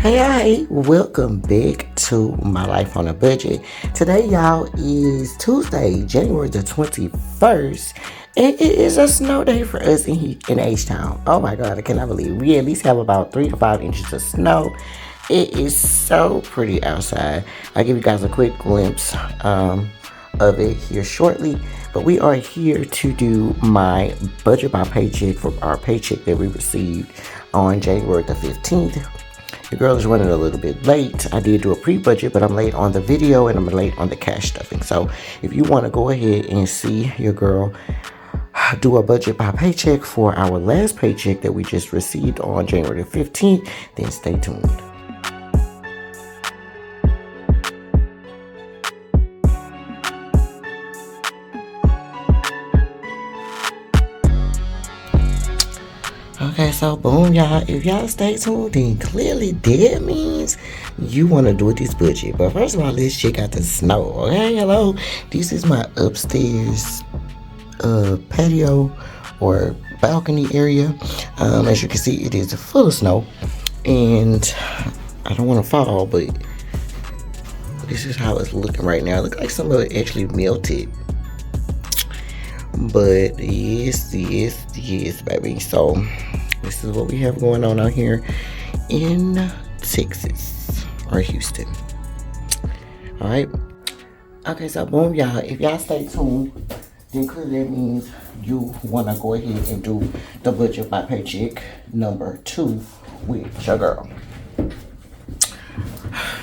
Hey, welcome back to My Life on a Budget. Today, y'all, is Tuesday, January the 21st, and it is a snow day for us in H-Town. Oh my God, I cannot believe we at least have about 3 to 5 inches of snow. It is so pretty outside. I'll give you guys a quick glimpse of it here shortly, but we are here to do my budget by paycheck for our paycheck that we received on January the 15th. The girl is running a little bit late. I did do a pre-budget, but I'm late on the video and I'm late on the cash stuffing. So if you want to go ahead and see your girl do a budget by paycheck for our last paycheck that we just received on January 15th, then stay tuned. Okay, so boom, y'all. If y'all stay tuned, then clearly that means you want to do this budget. But first of all, let's check out the snow. Okay, hello. This is my upstairs patio or balcony area. As you can see, it is full of snow. And I don't want to fall, but this is how it's looking right now. It looks like some of it actually melted. But yes, baby. So this is what we have going on out here in Texas or Houston. All right. Okay, so boom, y'all. If y'all stay tuned, then clearly that means you want to go ahead and do the budget by paycheck number 2 with your girl.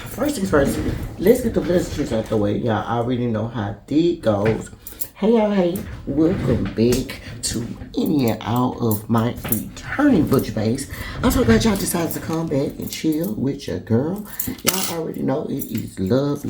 First things first, let's get the pleasantries out the way. Y'all already know how this goes. Hey y'all, hey, welcome back to any and all of my returning budget base. I'm so glad y'all decided to come back and chill with your girl. Y'all already know it is love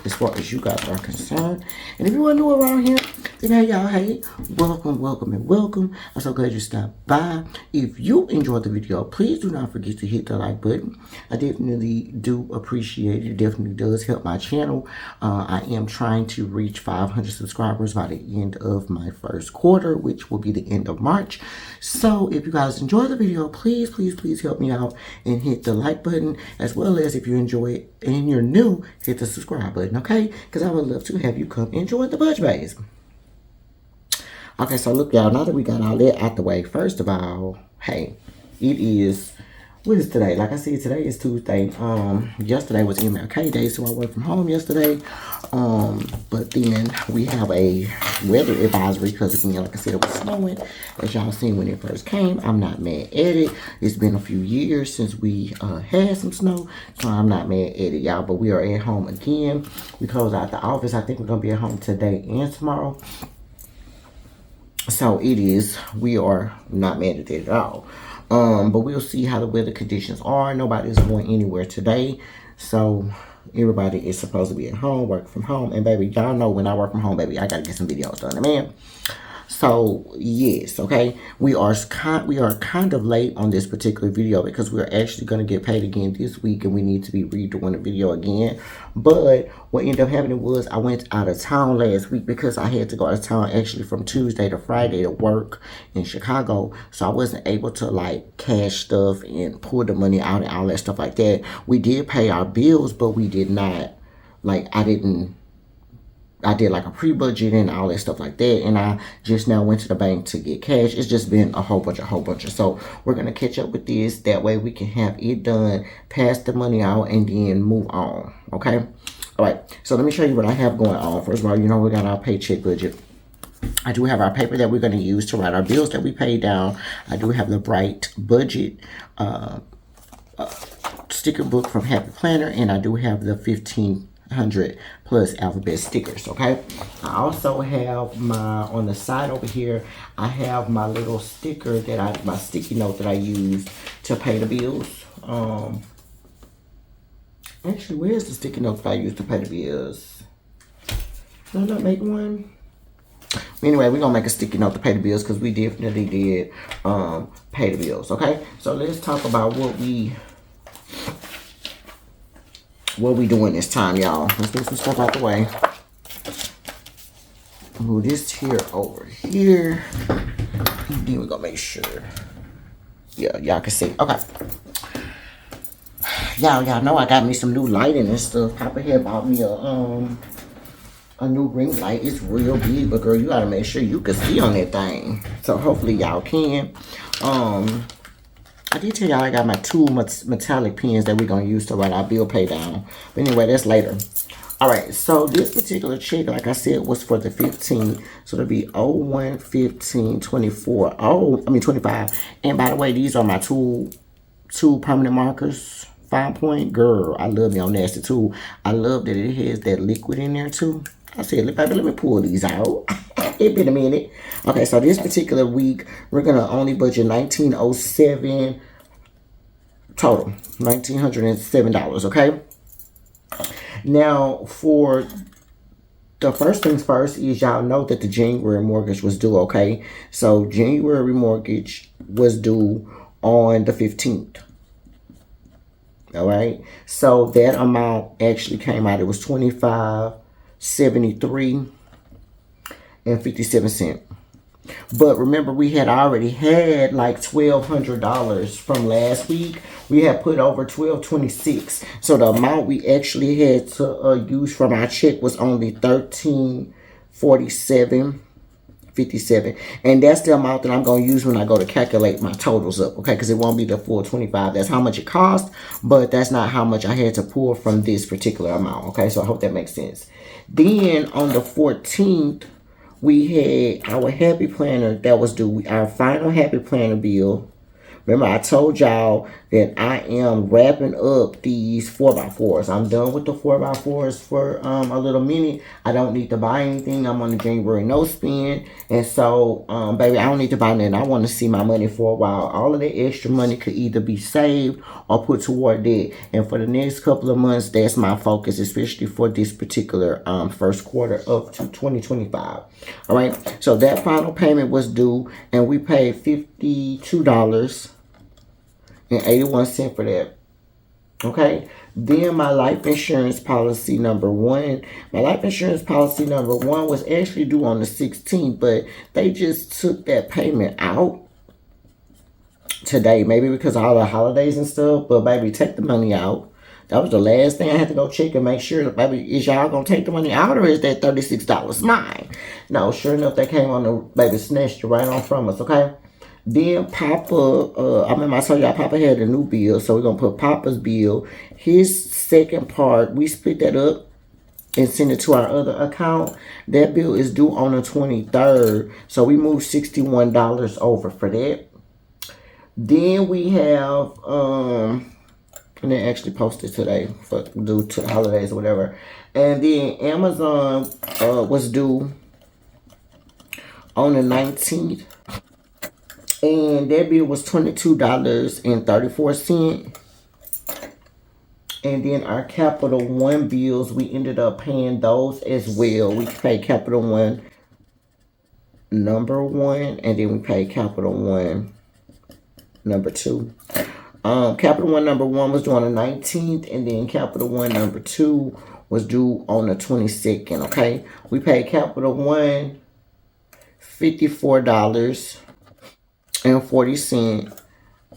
as far as you guys are concerned. And if you are new around here, then hey y'all, hey, welcome. I'm so glad you stopped by. If you enjoyed the video, please do not forget to hit the like button. I definitely do appreciate it. It definitely does help my channel. I am trying to reach 500 subscribers by the end of my first quarter, which will be the end of March. So if you guys enjoy the video, please help me out and hit the like button, as well as if you enjoy it and you're new, hit the subscribe button, okay? Because I would love to have you come enjoy the budget base. Okay, so look, y'all, now that we got all that out the way, first of all, hey, it is, what is today? Like I said, today is Tuesday. Yesterday was MLK Day, so I worked from home yesterday. But then we have a weather advisory because, again, like I said, it was snowing. As y'all seen when it first came, I'm not mad at it. It's been a few years since we had some snow, so I'm not mad at it, y'all. But we are at home again. We closed out the office. I think we're going to be at home today and tomorrow. So it is, we are not mad at it at all. But we'll see how the weather conditions are. Nobody's going anywhere today. So everybody is supposed to be at home, work from home. And baby, y'all know when I work from home, baby, I gotta get some videos done, man. So yes, okay, we are kind of late on this particular video because we're actually going to get paid again this week and we need to be redoing the video again. But what ended up happening was I went out of town last week because I had to go out of town actually from Tuesday to Friday to work in Chicago. So I wasn't able to like cash stuff and pull the money out and all that stuff like that. We did pay our bills, but we did not, like, I did like a pre-budget and all that stuff like that, and I just now went to the bank to get cash. It's just been a whole bunch. So we're gonna catch up with this. That way we can have it done, pass the money out, and then move on. Okay. All right. So let me show you what I have going on. First of all, you know we got our paycheck budget. I do have our paper that we're gonna use to write our bills that we paid down. I do have the Bright budget sticker book from Happy Planner, and I do have the 1500 plus alphabet stickers. Okay, I also have my, on the side over here, I have my little sticker that my sticky note that I use to pay the bills. Actually, where's the sticky note that I use to pay the bills? Did I not make one? Anyway, we're gonna make a sticky note to pay the bills because we definitely did pay the bills. Okay, so let's talk about what we doing this time, y'all. Let's get some stuff out the way. Move this here over here. And then we're gonna make sure, yeah, y'all can see. Okay. y'all know I got me some new lighting and stuff. Papa had bought me a new ring light. It's real big, but girl, you gotta make sure you can see on that thing. So hopefully y'all can. I did tell y'all I got my two metallic pens that we're gonna use to write our bill pay down. But anyway, that's later. All right, so this particular check, like I said, was for the 15th. So it'll be 01/15/24. 25. And by the way, these are my two permanent markers. 5-point. Girl, I love me on nasty too. I love that it has that liquid in there too. I said, baby, let me pull these out. It been a minute. Okay, so this particular week, we're gonna only budget $1907 total. $1,907, okay? Now, for the first things first is y'all know that the January mortgage was due, okay? So January mortgage was due on the 15th. All right. So that amount actually came out. It was $25.73.57. But remember, we had already had like $1,200 from last week. We had put over $1,226. So the amount we actually had to use from our check was only $1347.57, and that's the amount that I'm going to use when I go to calculate my totals up, okay? Because it won't be the full 25. That's how much it cost, but that's not how much I had to pull from this particular amount, okay? So I hope that makes sense. Then on the 14th, we had our Happy Planner that was due. Our final Happy Planner bill. Remember, I told y'all that I am wrapping up these 4x4s. I'm done with the 4x4s for a little minute. I don't need to buy anything. I'm on the January no spend. And so, baby, I don't need to buy nothing. I want to see my money for a while. All of that extra money could either be saved or put toward debt. And for the next couple of months, that's my focus, especially for this particular first quarter of 2025. All right. So that final payment was due, and we paid $52.81 for that. Okay. Then my life insurance policy number one. My life insurance policy number one was actually due on the 16th, but they just took that payment out today. Maybe because of all the holidays and stuff. But baby, take the money out. That was the last thing I had to go check and make sure, baby, is y'all gonna take the money out, or is that $36 mine? No, sure enough, they came on the, baby, snatched it right on from us, okay? Then Papa, I remember I told y'all Papa had a new bill, so we're going to put Papa's bill. His second part, we split that up and send it to our other account. That bill is due on the 23rd, so we moved $61 over for that. Then we have, and they actually posted today for due to the holidays or whatever. And then Amazon was due on the 19th. And that bill was $22.34. And then our Capital One bills, we ended up paying those as well. We paid Capital One number one, and then we paid Capital One number two. Capital One number one was due on the 19th, and then Capital One number two was due on the 22nd, okay? We paid Capital One $54.40.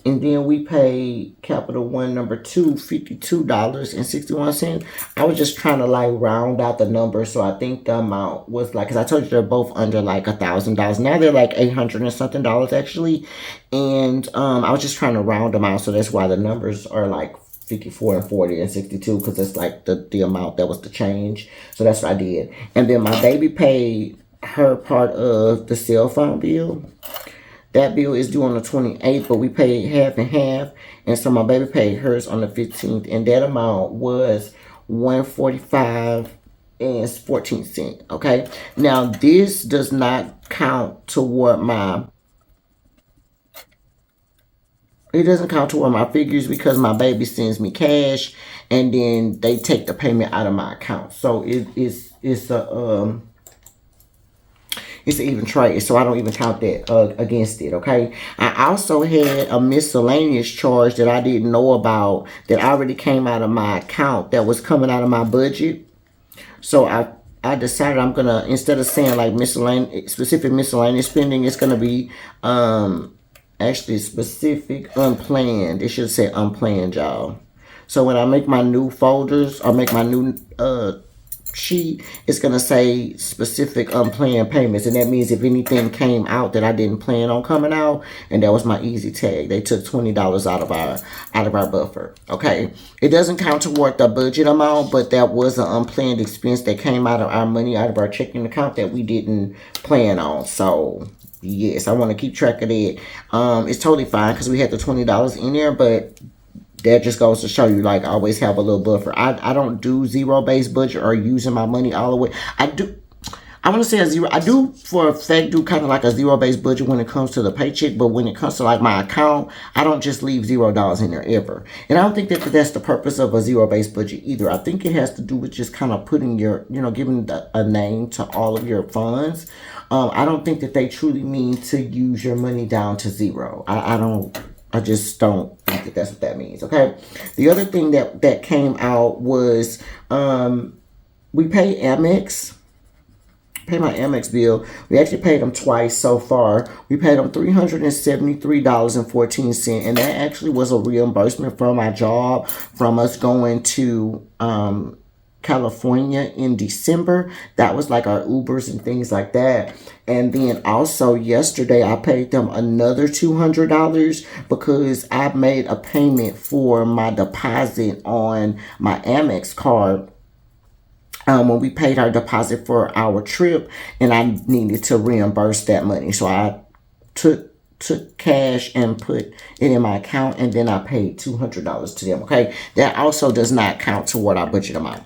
And then we paid Capital One number two $52.61. I was just trying to like round out the number, so I think the amount was like, because I told you they're both under like $1,000. Now they're like $800 and something actually. And I was just trying to round them out, so that's why the numbers are like 54 and 40 and 62, because it's like the amount that was the change. So that's what I did. And then my baby paid her part of the cell phone bill. That bill is due on the 28th, but we paid half and half. And so my baby paid hers on the 15th. And that amount was $145.14. Okay. Now, this does not count toward my... It doesn't count toward my figures because my baby sends me cash. And then they take the payment out of my account. So it's an even trade, so I don't even count that against it, okay? I also had a miscellaneous charge that I didn't know about that already came out of my account that was coming out of my budget. So I decided I'm going to, instead of saying like specific miscellaneous spending, it's going to be actually specific unplanned. It should say unplanned, y'all. So when I make my new folders or make my new sheet, it's gonna say specific unplanned payments, and that means if anything came out that I didn't plan on coming out, and that was my easy tag, they took $20 out of our buffer. Okay, it doesn't count toward the budget amount, but that was an unplanned expense that came out of our money, out of our checking account, that we didn't plan on. So yes, I want to keep track of that. It's totally fine because we had the $20 in there, but that just goes to show you, like, always have a little buffer. I don't do zero-based budget or using my money all the way. I want to say a zero. I do for a fact do kind of like a zero-based budget when it comes to the paycheck, but when it comes to like my account, I don't just leave $0 in there ever. And I don't think that that's the purpose of a zero-based budget either. I think it has to do with just kind of putting your, giving a name to all of your funds. I don't think that they truly mean to use your money down to zero. I just don't think that that's what that means, okay? The other thing that came out was we pay Amex. Pay my Amex bill. We actually paid them twice so far. We paid them $373.14, and that actually was a reimbursement from my job from us going to California in December. That was like our Ubers and things like that. And then also yesterday I paid them another $200 because I made a payment for my deposit on my Amex card when we paid our deposit for our trip, and I needed to reimburse that money. So I took cash and put it in my account, and then I paid $200 to them. Okay, that also does not count toward our budget amount.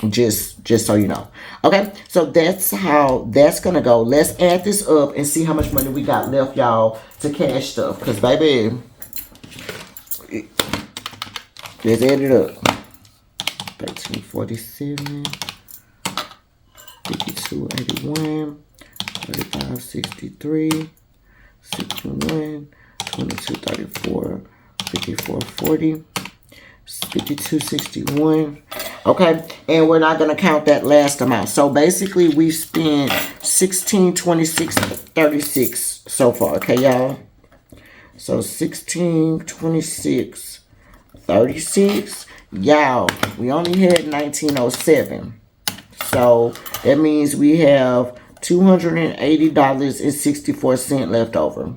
Just so you know. Okay, so that's how that's gonna go. Let's add this up and see how much money we got left, y'all, to cash stuff. Cause baby, let's add it up. 1347, 5281, 3563, 61, 2234, 5440, 5261. Okay, and we're not gonna count that last amount. So basically we spent 1626.36 so far. Okay, y'all. So 1626.36. Y'all, we only had 1907. So that means we have $280.64 left over.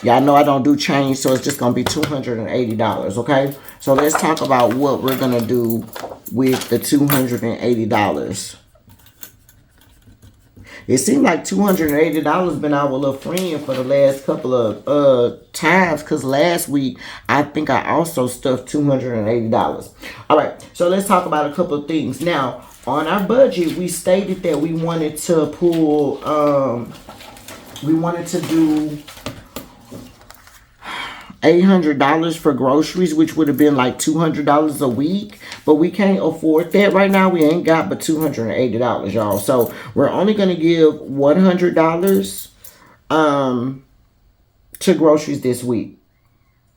Y'all know I don't do change, so it's just going to be $280, okay? So let's talk about what we're going to do with the $280. It seemed like $280 been our little friend for the last couple of times, because last week I think I also stuffed $280. All right, so let's talk about a couple of things. Now, on our budget, we stated that we wanted to pull, we wanted to do $800 for groceries, which would have been like $200 a week, but we can't afford that right now. We ain't got but $280, y'all. So we're only gonna give $100 to groceries this week.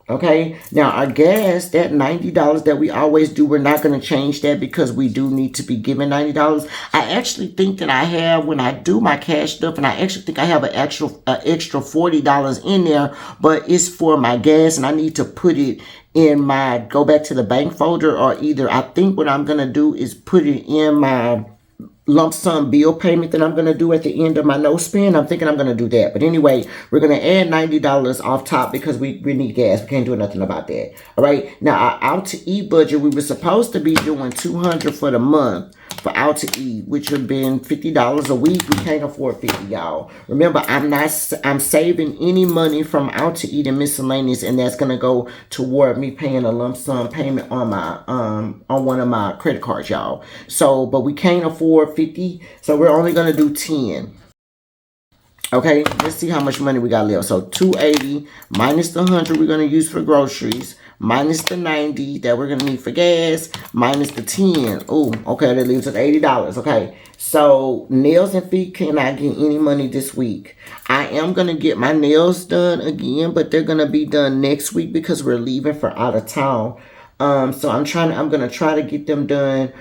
Okay, now our gas, that $90 that we always do, we're not going to change that because we do need to be given $90. I actually think that I have, when I do my cash stuff, and I actually think I have an extra $40 in there, but it's for my gas, and I need to put it in my, go back to the bank folder, or either, I think what I'm going to do is put it in my lump sum bill payment that I'm going to do at the end of my no spend. I'm thinking I'm going to do that. But anyway, we're going to add $90 off top because we need gas. We can't do nothing about that. All right. Now, our out to eat budget, we were supposed to be doing $200 for the month for out to eat, which would have been $50 a week. We can't afford 50, y'all. Remember, I'm saving any money from out to eat and miscellaneous, and that's going to go toward me paying a lump sum payment on my on one of my credit cards, y'all. So, but we can't afford 50, so we're only going to do 10. Okay, let's see how much money we got left. So 280 minus the 100 we're going to use for groceries, minus the 90 that we're going to need for gas, minus the 10. Oh, okay, that leaves us $80. Okay, so nails and feet cannot get any money this week. I am going to get my nails done again, but they're going to be done next week because we're leaving for out of town. So I'm going to try to get them done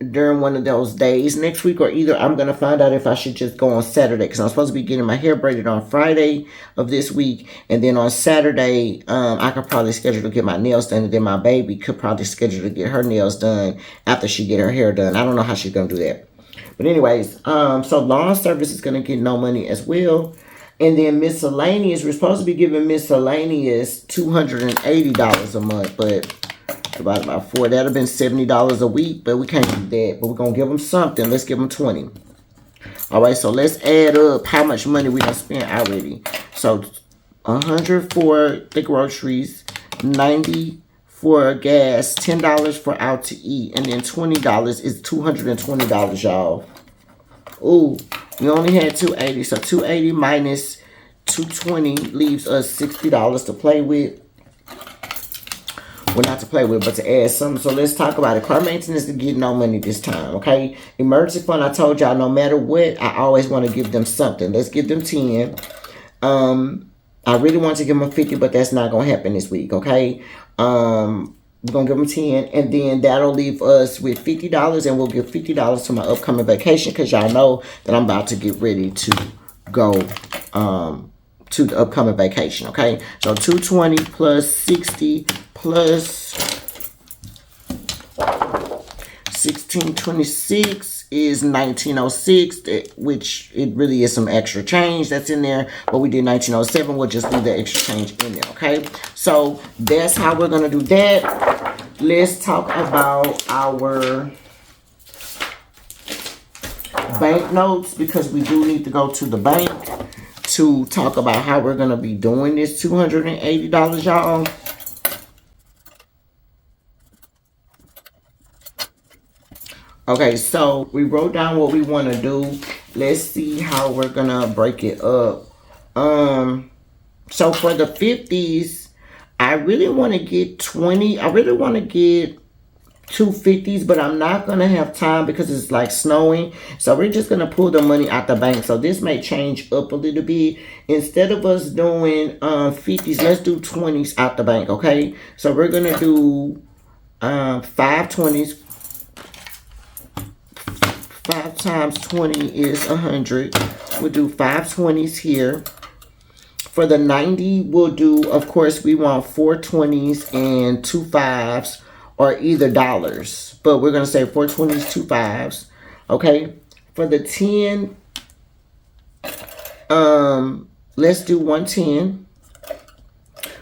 during one of those days next week, or either I'm going to find out if I should just go on Saturday, because I'm supposed to be getting my hair braided on Friday of this week, and then on Saturday I could probably schedule to get my nails done, and then my baby could probably schedule to get her nails done after she get her hair done. I don't know how she's going to do that. But anyways, so lawn service is going to get no money as well. And then miscellaneous, we're supposed to be giving miscellaneous $280 a month, but divided by 4, that'd have been $70 a week, but we can't do that. But we're gonna give them something. Let's give them 20. All right, so let's add up how much money we done spent already. So 100 for the groceries, 90 for gas, $10 for out to eat, and then $20 is $220, y'all. Ooh, we only had 280, so 280 minus 220 leaves us $60 to play with. Well, not to play with, but to add something. So let's talk about it. Car maintenance to get no money this time, okay? Emergency fund, I told y'all, no matter what, I always want to give them something. Let's give them 10. I really want to give them 50, but that's not going to happen this week, okay? We're going to give them 10, and then that'll leave us with $50, and we'll give $50 to my upcoming vacation, because y'all know that I'm about to get ready to go to the upcoming vacation, okay? So 220 plus 60 plus 1626 is 1906, which it really is some extra change that's in there, but we did 1907. We'll just leave the extra change in there, okay? So that's how we're gonna do that. Let's talk about our bank notes, because we do need to go to the bank to talk about how we're gonna be doing this $280, y'all. Okay, so we wrote down what we want to do. Let's see how we're gonna break it up. So for the 50s, I really want to get 20. I really want to get 250s, but I'm not gonna have time because it's like snowing. So we're just gonna pull the money out the bank. So this may change up a little bit. Instead of us doing 50s, let's do 20s out the bank. Okay, so we're gonna do 5 20s. 5 times 20 is 100. We'll do 5 20s here. For the 90, we'll do, of course, we want 4 20s and 2 5s, or either dollars. But we're going to say 4 20s, 2 5s. Okay? For the 10, let's do 110.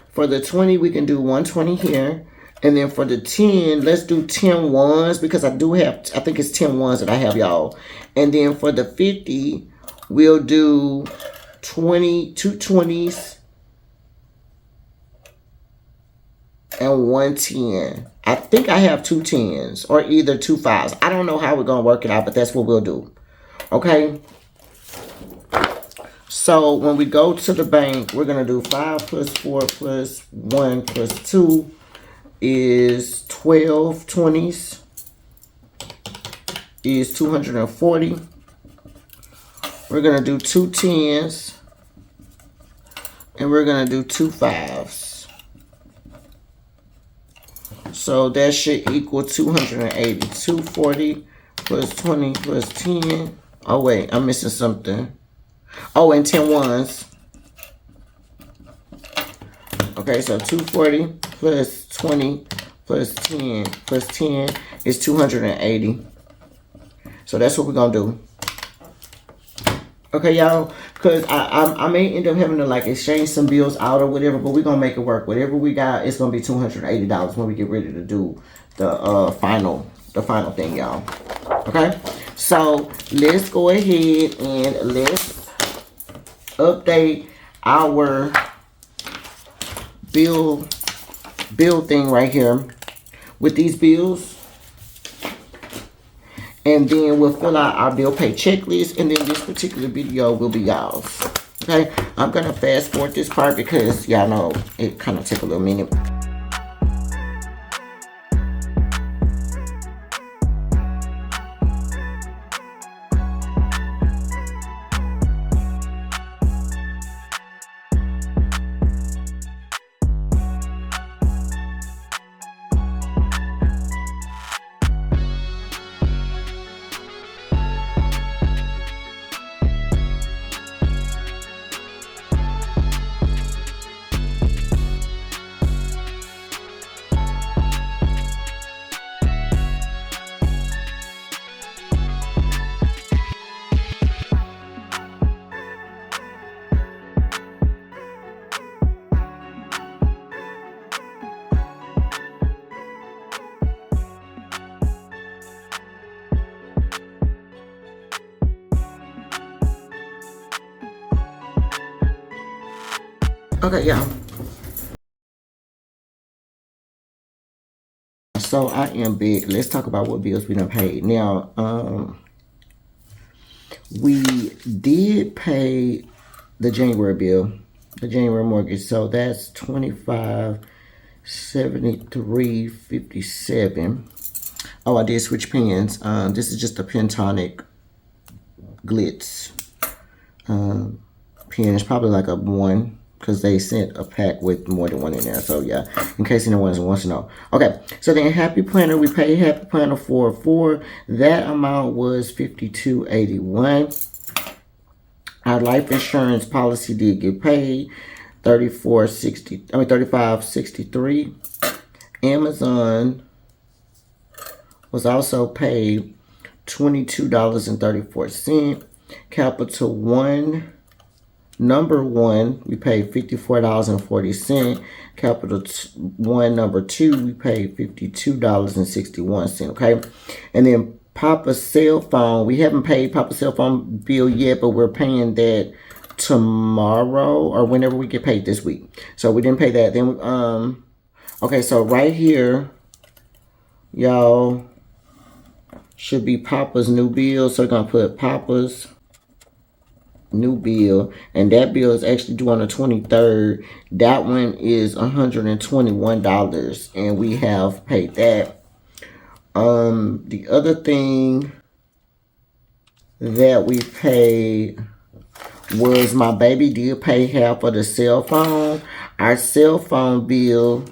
For the 20, we can do 120 here. And then for the 10, let's do 10 ones, because I do have, I think it's 10 ones that I have, y'all. And then for the 50, we'll do 2 20s and 110. I think I have 2 10s or either 2 5s. I don't know how we're going to work it out, but that's what we'll do. Okay? So when we go to the bank, we're going to do 5 plus 4 plus 1 plus 2. Is 12 20s, is 240. We're going to do 2 10s, and we're going to do 2 5s. So that should equal 280. 240 plus 20 plus 10. Oh, wait, I'm missing something. Oh, and 10 ones. Okay, so 240 plus 20 plus 10 plus 10 is 280. So that's what we're going to do. Okay, y'all, because I may end up having to like exchange some bills out or whatever, but we're going to make it work. Whatever we got, it's going to be $280 when we get ready to do the final thing, y'all. Okay, so let's go ahead and let's update our bill thing right here with these bills, and then we'll fill out our bill pay checklist, and then this particular video will be y'all's. Okay, I'm gonna fast forward this part because y'all know it kind of took a little minute. Okay, yeah. So I am big. Let's talk about what bills we done paid. Now, we did pay the January bill, the January mortgage. So that's $25.73.57. Oh, I did switch pens. This is just a Pentonic Glitz pen. It's probably like a 1 because they sent a pack with more than one in there. So yeah, in case anyone wants to know. Okay, so then Happy Planner, we paid Happy Planner for 4. That amount was $52.81. Our life insurance policy did get paid $35.63. Amazon was also paid $22.34. Capital One, number 1, we paid $54.40. Capital One, number 2, we paid $52.61. Okay, and then Papa's cell phone, we haven't paid Papa's cell phone bill yet, but we're paying that tomorrow or whenever we get paid this week. So we didn't pay that. Then okay, so right here, y'all, should be Papa's new bill. So we're gonna put Papa's new bill, and that bill is actually due on the 23rd. That one is $121, and we have paid that. The other thing that we paid was my baby did pay half of the cell phone. Our cell phone bill,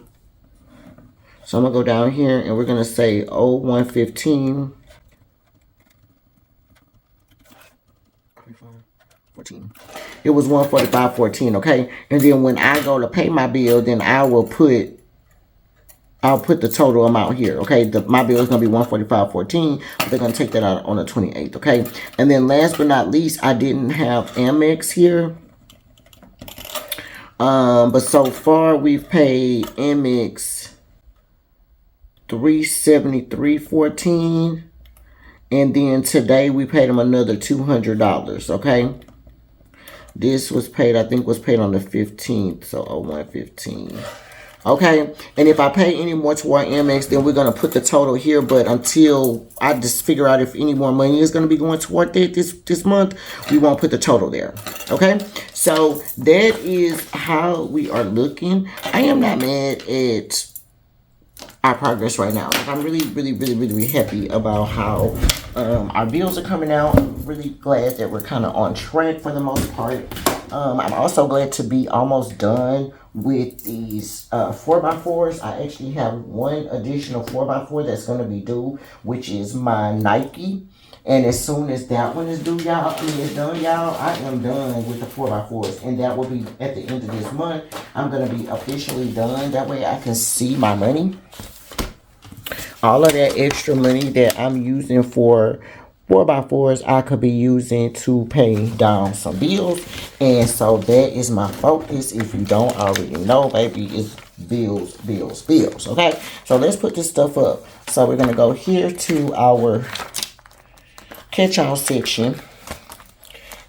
so I'm gonna go down here and we're gonna say 0115 14. It was 145.14, okay? And then when I go to pay my bill, then I'll put the total amount here, okay? My bill is going to be 145.14, but they're going to take that out on the 28th, okay? And then last but not least, I didn't have Amex here. But so far we've paid Amex $373.14. And then today we paid them another $200, okay? This was paid, I think was paid on the 15th, so 0115. Okay, and if I pay any more toward Amex, then we're going to put the total here. But until I just figure out if any more money is going to be going toward that this month, we won't put the total there. Okay, so that is how we are looking. I am not mad at our progress right now. Like, I'm really happy about how our bills are coming out. I'm really glad that we're kind of on track for the most part. I'm also glad to be almost done with these 4x4s. I actually have one additional 4x4 that's going to be due, which is my Nike. And as soon as that one is due, y'all, it's done, y'all, I am done with the 4x4s. And that will be at the end of this month. I'm going to be officially done. That way I can see my money. All of that extra money that I'm using for 4x4s, I could be using to pay down some bills. And so that is my focus. If you don't already know, baby, it's bills. Okay, so let's put this stuff up. So we're going to go here to our catch-all section.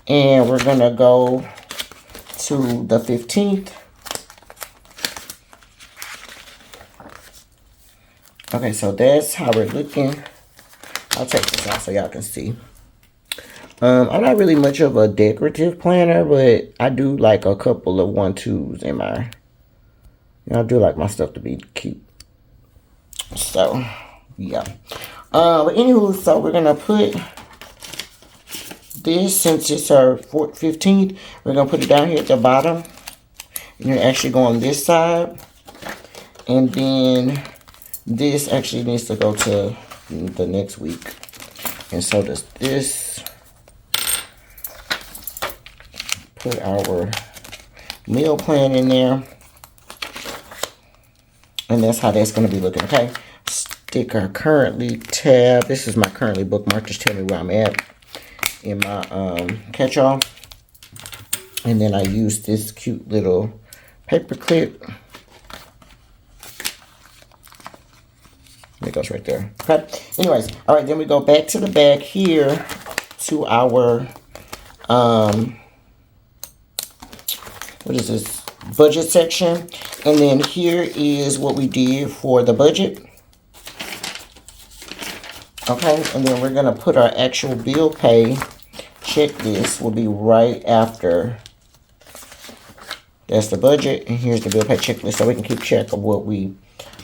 And we're going to go to the 15th. Okay, so that's how we're looking. I'll take this out so y'all can see. I'm not really much of a decorative planner, but I do like a couple of 1-2s in my, I do like my stuff to be cute. So, yeah. But anywho, so we're going to put this, since it's our 15th, we're going to put it down here at the bottom. And you actually go on this side. And then this actually needs to go to the next week. And so does this. Put our meal plan in there. And that's how that's going to be looking, okay? Stick our currently tab. This is my currently bookmark. Just tell me where I'm at in my catch-all. And then I use this cute little paper clip. It goes right there. Okay. Anyways, all right. Then we go back to the back here to our what is this? budget section. And then here is what we did for the budget. Okay, and then we're going to put our actual bill pay checklist will be right after. That's the budget, and here's the bill pay checklist so we can keep track of what we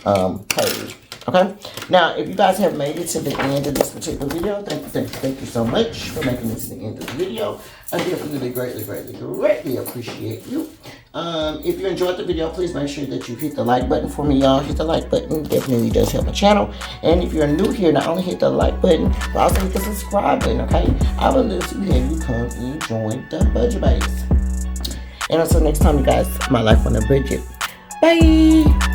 paid. Okay, now if you guys have made it to the end of this particular video, thank you so much for making it to the end of the video. I definitely greatly appreciate you. If you enjoyed the video, please make sure that you hit the like button for me, y'all. Hit the like button, definitely does help my channel. And if you're new here, not only hit the like button, but also hit the subscribe button, okay? I would love to have you come and join the budget base. And until next time, you guys, my life on a budget. Bye!